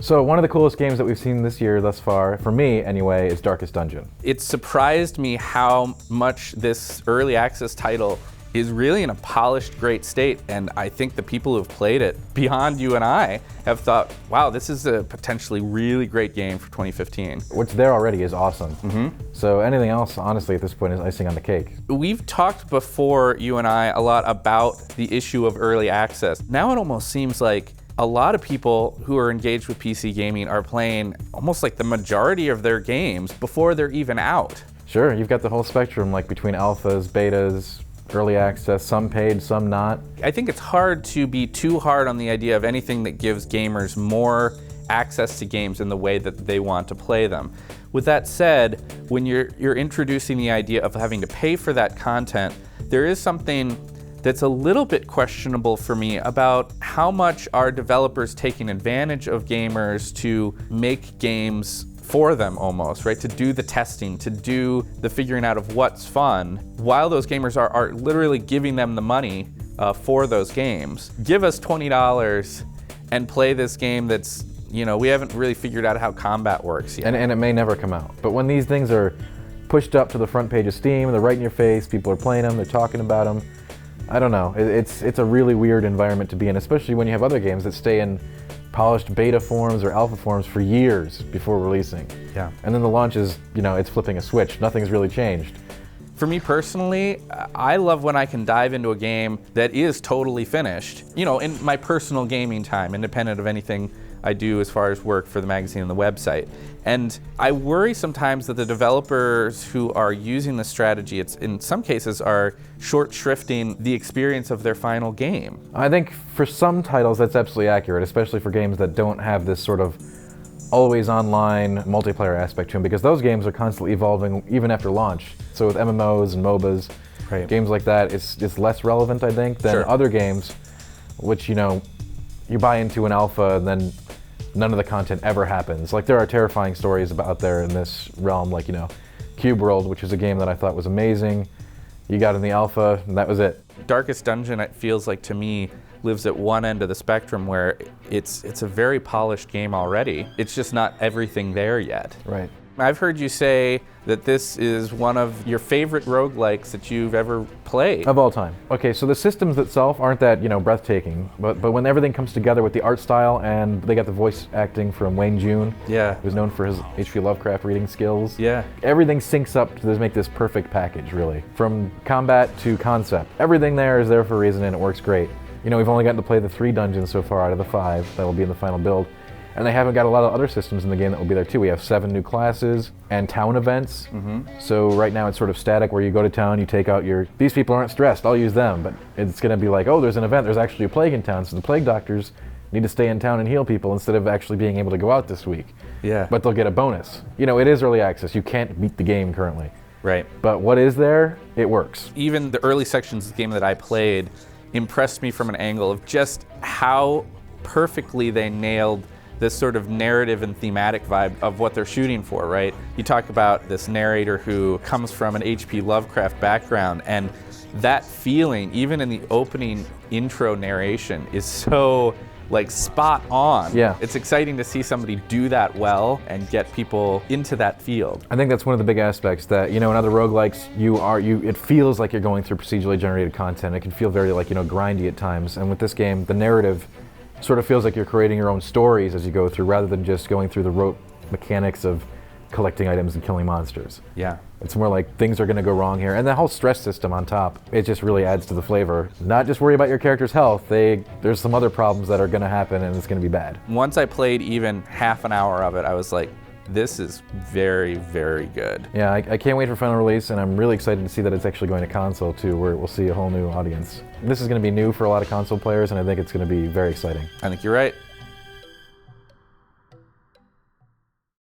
So one of the coolest games that we've seen this year thus far, for me anyway, is Darkest Dungeon. It surprised me how much this early access title is really in a polished, great state, and I think the people who've played it, beyond you and I, have thought, wow, this is a potentially really great game for 2015. What's there already is awesome. So anything else, honestly, at this point is icing on the cake. We've talked before, you and I, a lot about the issue of early access. Now it almost seems like a lot of people who are engaged with PC gaming are playing almost like the majority of their games before they're even out. Sure, you've got the whole spectrum, like between alphas, betas, early access, some paid, some not. I think it's hard to be too hard on the idea of anything that gives gamers more access to games in the way that they want to play them. With that said, when you're introducing the idea of having to pay for that content, there is something that's a little bit questionable for me about how much are developers taking advantage of gamers to make games for them almost, right? To do the testing, to do the figuring out of what's fun, while those gamers are literally giving them the money for those games. Give us $20 and play this game that's, we haven't really figured out how combat works yet. And it may never come out. But when these things are pushed up to the front page of Steam, they're right in your face, people are playing them, they're talking about them, I don't know. It's a really weird environment to be in, especially when you have other games that stay in polished beta forms or alpha forms for years before releasing. Yeah. And then the launch is, it's flipping a switch. Nothing's really changed. For me personally, I love when I can dive into a game that is totally finished, in my personal gaming time, independent of anything I do as far as work for the magazine and the website. And I worry sometimes that the developers who are using this strategy, in some cases, are short shrifting the experience of their final game. I think for some titles that's absolutely accurate, especially for games that don't have this sort of always online multiplayer aspect to them, because those games are constantly evolving even after launch. So with MMOs and MOBAs, right, games like that, it's less relevant, I think, than other games, which, you buy into an alpha and then none of the content ever happens. Like, there are terrifying stories out there in this realm, like, Cube World, which is a game that I thought was amazing. You got in the alpha, and that was it. Darkest Dungeon, it feels like to me, lives at one end of the spectrum where it's a very polished game already. It's just not everything there yet. Right. I've heard you say that this is one of your favorite roguelikes that you've ever played. Of all time. Okay, so the systems itself aren't that, breathtaking, but when everything comes together with the art style, and they got the voice acting from Wayne June, who's known for his H.P. Lovecraft reading skills. Yeah. Everything syncs up to make this perfect package, really. From combat to concept. Everything there is there for a reason, and it works great. We've only gotten to play the 3 dungeons so far out of the 5 that will be in the final build. And they haven't got a lot of other systems in the game that will be there too. We have 7 new classes and town events. So right now it's sort of static, where you go to town, you take out these people aren't stressed, I'll use them. But it's going to be like, oh, there's an event, there's actually a plague in town, so the plague doctors need to stay in town and heal people instead of actually being able to go out this week. Yeah. But they'll get a bonus. It is early access. You can't beat the game currently. Right. But what is there, it works. Even the early sections of the game that I played impressed me from an angle of just how perfectly they nailed this sort of narrative and thematic vibe of what they're shooting for, right? You talk about this narrator who comes from an H.P. Lovecraft background, and that feeling, even in the opening intro narration, is so spot on. Yeah. It's exciting to see somebody do that well and get people into that field. I think that's one of the big aspects that, in other roguelikes, it feels like you're going through procedurally generated content. It can feel very grindy at times. And with this game, the narrative sort of feels like you're creating your own stories as you go through, rather than just going through the rote mechanics of collecting items and killing monsters. Yeah. It's more like things are going to go wrong here. And the whole stress system on top, it just really adds to the flavor. Not just worry about your character's health, there's some other problems that are going to happen, and it's going to be bad. Once I played even half an hour of it, I was like, this is very, very good. Yeah, I can't wait for final release, and I'm really excited to see that it's actually going to console too, where we'll see a whole new audience. This is going to be new for a lot of console players, and I think it's going to be very exciting. I think you're right.